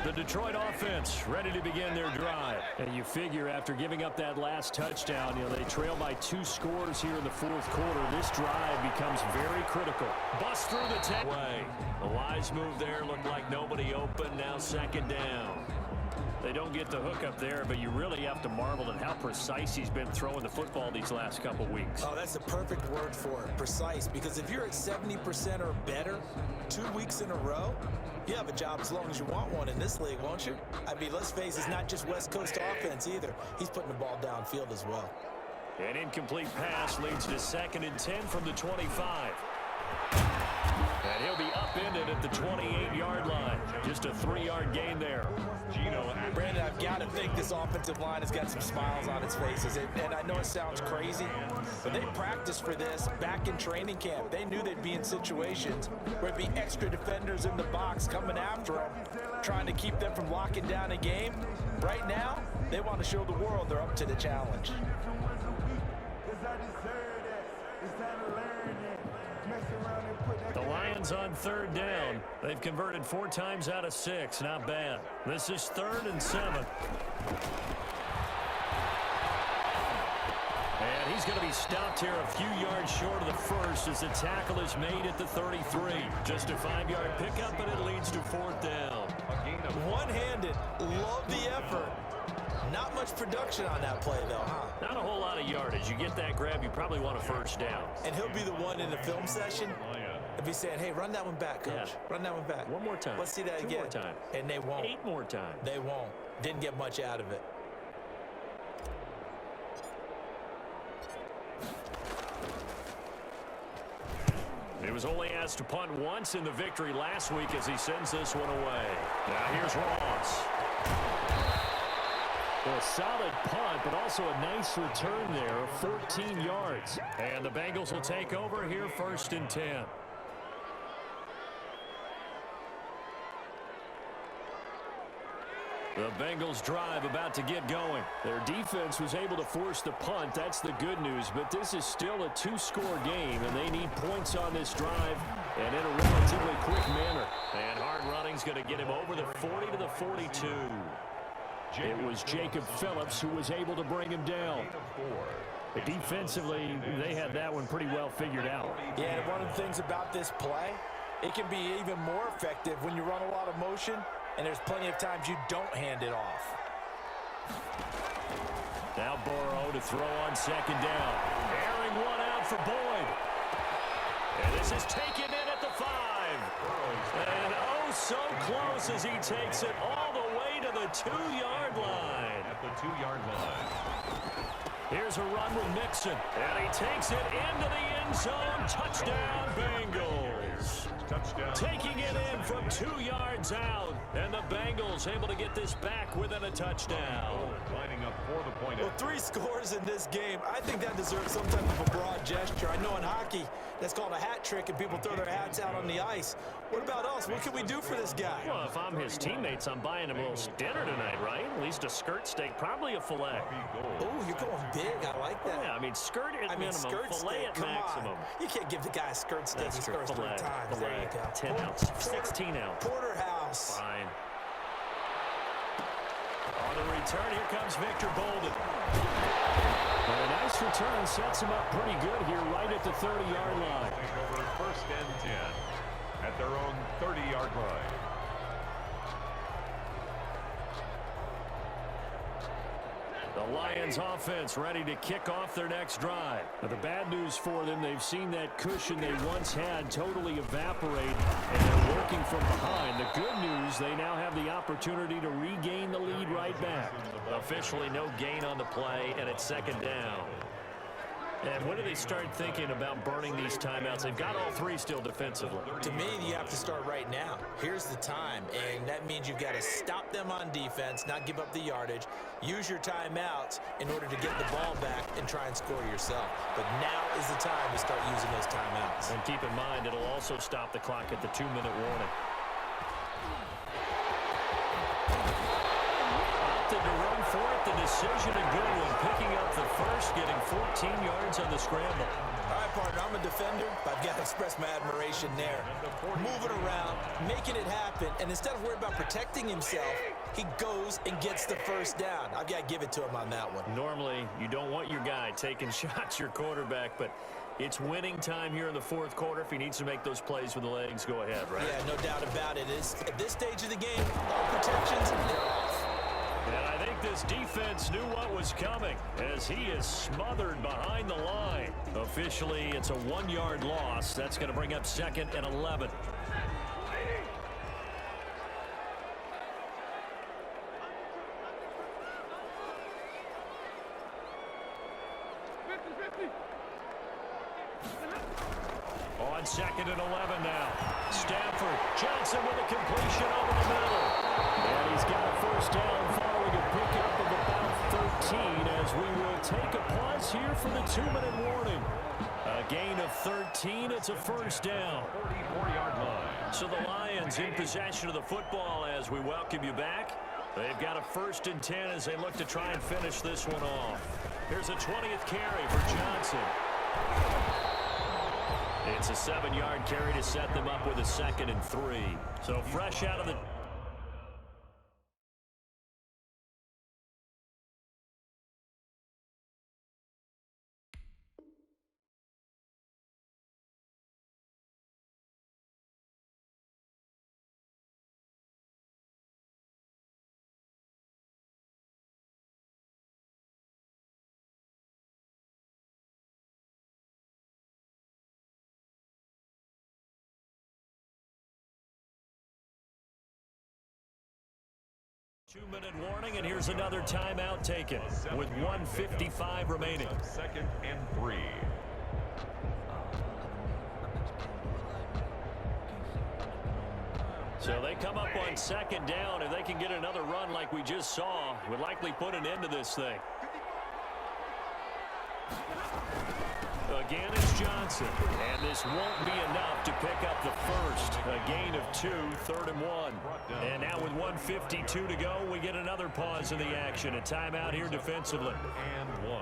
The Detroit offense ready to begin their drive. And you figure after giving up that last touchdown, they trail by 2 scores here in the fourth quarter. This drive becomes very critical. Bust through the 10 way. The wise move there looked like nobody open. Now second down. They don't get the hook up there, but you really have to marvel at how precise he's been throwing the football these last couple weeks. Oh, that's the perfect word for it, precise. Because if you're at 70% or better 2 weeks in a row, you have a job as long as you want one in this league, won't you? I mean, let's face it, it's not just West Coast offense either. He's putting the ball downfield as well. An incomplete pass leads to 2nd and 10 from the 25. And he'll be upended at the 28-yard line. Just a 3-yard gain there. Brandon, I've got to think this offensive line has got some smiles on its faces. And I know it sounds crazy, but they practiced for this back in training camp. They knew they'd be in situations where there'd be extra defenders in the box coming after them, trying to keep them from locking down a game. Right now, they want to show the world they're up to the challenge. The Lions on 3rd down. They've converted 4 times out of 6. Not bad. This is 3rd and 7. And he's going to be stopped here a few yards short of the first as the tackle is made at the 33. Just a 5-yard pickup, and it leads to 4th down. One-handed. Love the effort. Not much production on that play, though, huh? Not a whole lot of yardage. You get that grab, you probably want a 1st down. And he'll be the one in the film session and be saying, hey, run that one back, coach. Yeah. Run that one back. One more time. Let's see that 2 again. more times. And they won't. 8 more times. They won't. Didn't get much out of it. He was only asked to punt once in the victory last week as he sends this one away. Now here's Ross. A solid punt, but also a nice return there of 14 yards. And the Bengals will take over here 1st and 10. The Bengals drive about to get going. Their defense was able to force the punt. That's the good news. But this is still a 2-score game, and they need points on this drive and in a relatively quick manner. And hard running's going to get him over the 40 to the 42. It was Jacob Phillips who was able to bring him down. But defensively, they had that one pretty well figured out. Yeah, and one of the things about this play, it can be even more effective when you run a lot of motion, and there's plenty of times you don't hand it off. Now Burrow to throw on 2nd down. Airing one out for Boyd. And this is taken in at the 5. And oh, so close as he takes it all the way to the 2-yard line. At the 2-yard line. Here's a run with Mixon. And he takes it into the end zone. Touchdown, Bengals. Touchdown. Taking it in from 2 yards out. And the Bengals able to get this back within a touchdown. Lining up for the point. Well, 3 scores in this game. I think that deserves some type of a broad gesture. I know in hockey, that's called a hat trick, and people throw their hats out on the ice. What about us? What can we do for this guy? Well, if I'm his teammates, I'm buying him a little dinner tonight, right? At least a skirt steak, probably a filet. Oh, you're going big. I like that. Yeah, I mean, skirt at minimum, skirt filet steak, at come maximum. on. You can't give the guy a skirt steak. He scores 3 times. There you go. 10 ounce, 16 ounce. Porterhouse. Fine. On the return, here comes Victor Bolden. A nice return sets him up pretty good here right at the 30-yard line. Over 1st and 10 at their own 30-yard line. The Lions offense ready to kick off their next drive. Now, the bad news for them, they've seen that cushion they once had totally evaporate, and they're working from behind. The good news, they now have the opportunity to regain the lead right back. Officially no gain on the play, and it's 2nd down. And when do they start thinking about burning these timeouts? They've got all 3 still defensively. To me, you have to start right now. Here's the time, and that means you've got to stop them on defense, not give up the yardage, use your timeouts in order to get the ball back and try and score yourself. But now is the time to start using those timeouts. And keep in mind, it'll also stop the clock at the 2-minute warning. Opted to run for it. The decision a good one, picking up the first, getting 14 yards on the scramble. All right, partner, I'm a defender, but I've got to express my admiration there. Moving around, making it happen, and instead of worrying about protecting himself, he goes and gets the first down. I've got to give it to him on that one. Normally, you don't want your guy taking shots, your quarterback, but it's winning time here in the fourth quarter. If he needs to make those plays with the legs, go ahead, right? Yeah, no doubt about it. At this stage of the game, all protections, they're off. And I think this defense knew what was coming as he is smothered behind the line. Officially, it's a 1-yard loss. That's going to bring up 2nd and 11. On 2nd and 11 now. Stafford, Johnson with a completion over the middle. And he's got a first down following a pickup of about 13 as we will take a pause here for the 2-minute warning. A gain of 13, it's a first down. 44-yard line. So the Lions in possession of the football as we welcome you back. They've got a 1st and 10 as they look to try and finish this one off. Here's a 20th carry for Johnson. It's a 7-yard carry to set them up with a 2nd and 3. So fresh out of the... Two-minute warning, and here's another timeout taken with 1:55 remaining. 2nd and 3. So they come up on 2nd down. If they can get another run like we just saw, would likely put an end to this thing. Again, it's Johnson. And this won't be enough to pick up the first. A gain of 2, 3rd and 1. And now with 1:52 to go, we get another pause in the action. A timeout here defensively. And 1.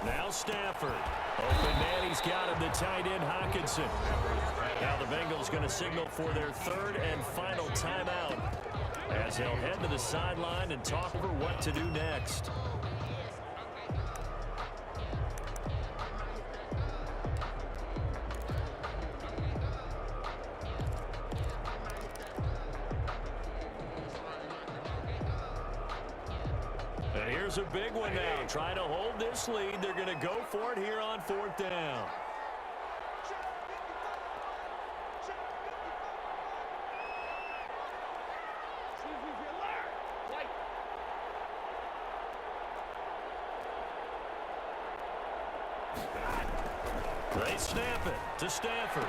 Now Stafford. Open man, he's got him, the tight end Hockenson. Now the Bengals going to signal for their 3rd and final timeout as they'll head to the sideline and talk over what to do next. Here's a big one now. Trying to hold this lead. They're going to go for it here on 4th down. They snap it to Stafford.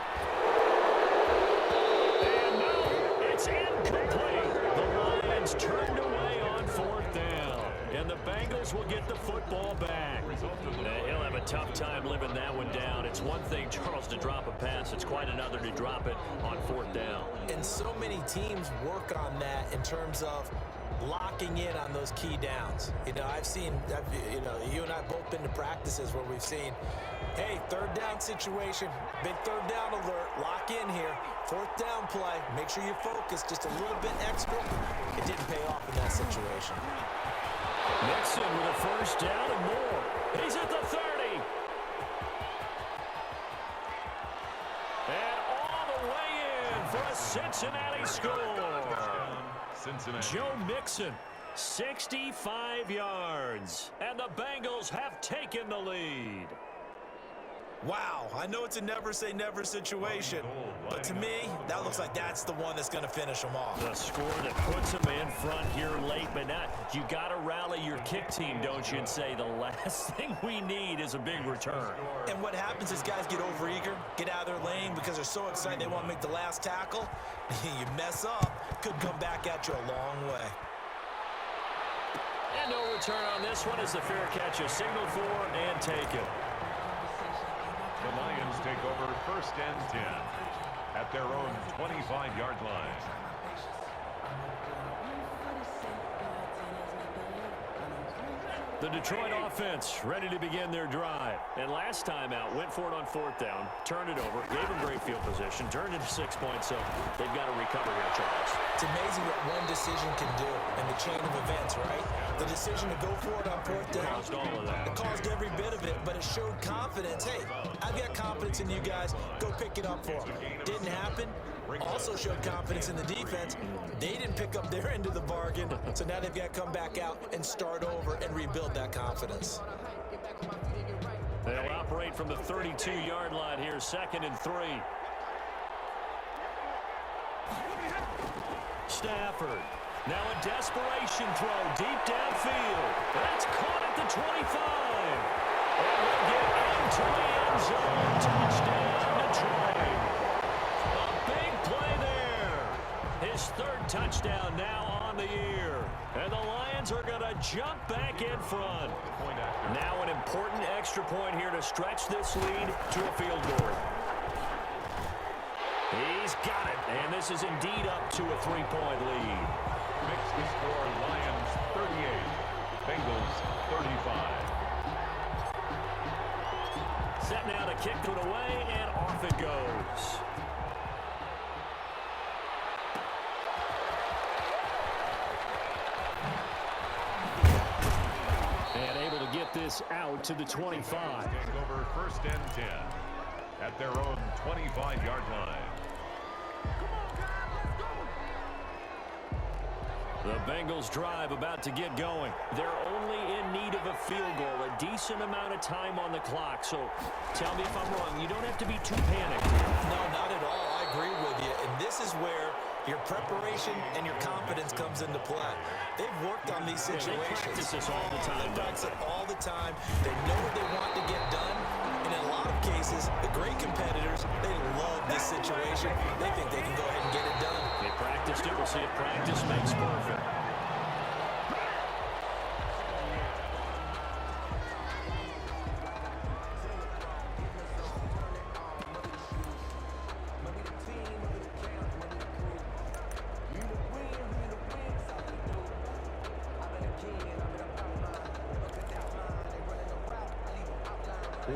And no, it's incomplete. The Lions turned away on 4th down. And the Bengals will get the football back. He'll have a tough time living that one down. It's one thing, Charles, to drop a pass. It's quite another to drop it on 4th down. And so many teams work on that in terms of locking in on those key downs. You know, you and I both been to practices where we've seen, hey, 3rd down situation, big 3rd down alert, lock in here, 4th down play, make sure you focus just a little bit extra. It didn't pay off in that situation. Mixon with a first down and more. He's at the 30. And all the way in for a Cincinnati score. Joe Mixon, 65 yards. And the Bengals have taken the lead. Wow, I know it's a never say never situation, but to me, that looks like that's the one that's going to finish them off. The score that puts them in front here late, but not. You got to rally your kick team, don't you, and say the last thing we need is a big return. And what happens is guys get overeager, get out of their lane because they're so excited they want to make the last tackle. You mess up, could come back at you a long way. And no return on this one as the fair catch is signaled for and taken. The Lions take over 1st and 10 at their own 25-yard line. The Detroit offense ready to begin their drive. And last time out, went for it on 4th down, turned it over, gave them great field position, turned into 6 points, so they've got to recover here, Charles. It's amazing what one decision can do in the chain of events, right? The decision to go for it on 4th down. Caused all of that. It caused every bit of it, but it showed confidence. Hey, I've got confidence in you guys. Go pick it up for them. Didn't happen. Also showed confidence in the defense. They didn't pick up their end of the bargain, so now they've got to come back out and start over and rebuild that confidence. They'll operate from the 32-yard line here, 2nd and 3. Stafford. Now a desperation throw deep downfield. That's caught at the 25. And we'll get into the end zone. Touchdown, Detroit. A big play there. His 3rd touchdown now on the year. And the Lions are going to jump back in front. Now an important extra point here to stretch this lead to a field goal. He's got it, and this is indeed up to a 3-point lead. Makes the score Lions 38, Bengals 35. Set now to kick it away, and off it goes. And able to get this out to the 25. Take over 1st and 10 at their own 25-yard line. The Bengals drive about to get going. They're only in need of a field goal, a decent amount of time on the clock. So tell me if I'm wrong. You don't have to be too panicked. No, not at all. I agree with you. And this is where your preparation and your confidence comes into play. They've worked on these situations. They practice this all the time. They practice it all the time. They know what they want to get done. And in a lot of cases, the great competitors, they love this situation. They think they can go ahead and get it done. They practiced it. We'll see if practice makes perfect.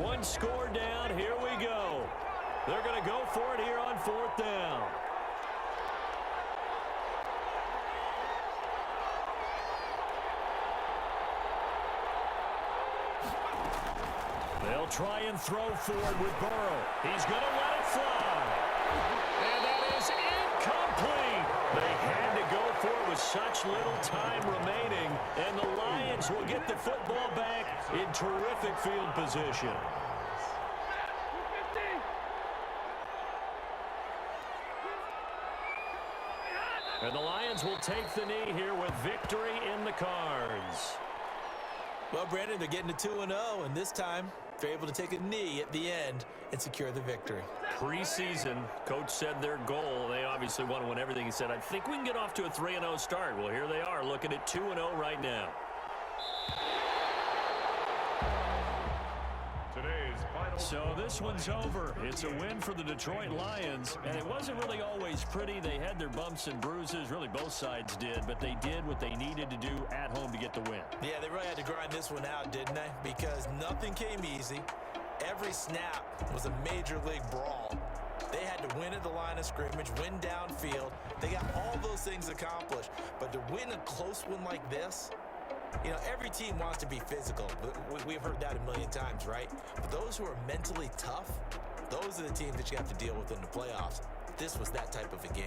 One score down. Here we go. They're going to go for it here on 4th down. They'll try and throw forward with Burrow. He's going to let it fly. And that is incomplete. They had to go for it with such little time remaining. And the Lions will get the football back in terrific field position. And the Lions will take the knee here with victory in the cards. Well, Brandon, they're getting to 2-0, and this time they're able to take a knee at the end and secure the victory. Preseason, coach said their goal, they obviously want to win everything. He said, I think we can get off to a 3-0 start. Well, here they are looking at 2-0 right now. Today's final. So this one's over. It's a win for the Detroit Lions, and it wasn't really always pretty. They had their bumps and bruises. Really, both sides did, but they did what they needed to do at home to get the win. Yeah, they really had to grind this one out, didn't they? Because nothing came easy. Every snap was a major league brawl. They had to win at the line of scrimmage, win downfield. They got all those things accomplished. But to win a close one like this, you know, every team wants to be physical. We've heard that a million times, right? But those who are mentally tough, those are the teams that you have to deal with in the playoffs. This was that type of a game.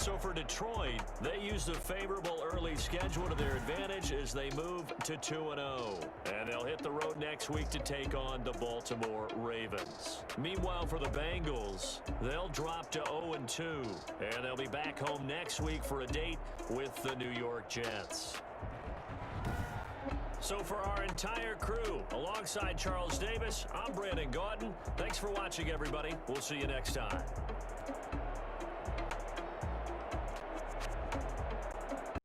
So for Detroit, they used a favorable early schedule to their advantage as they move to 2-0. And they'll hit the road next week to take on the Baltimore Ravens. Meanwhile, for the Bengals, they'll drop to 0-2. And they'll be back home next week for a date with the New York Jets. So for our entire crew, alongside Charles Davis, I'm Brandon Gaudin. Thanks for watching, everybody. We'll see you next time.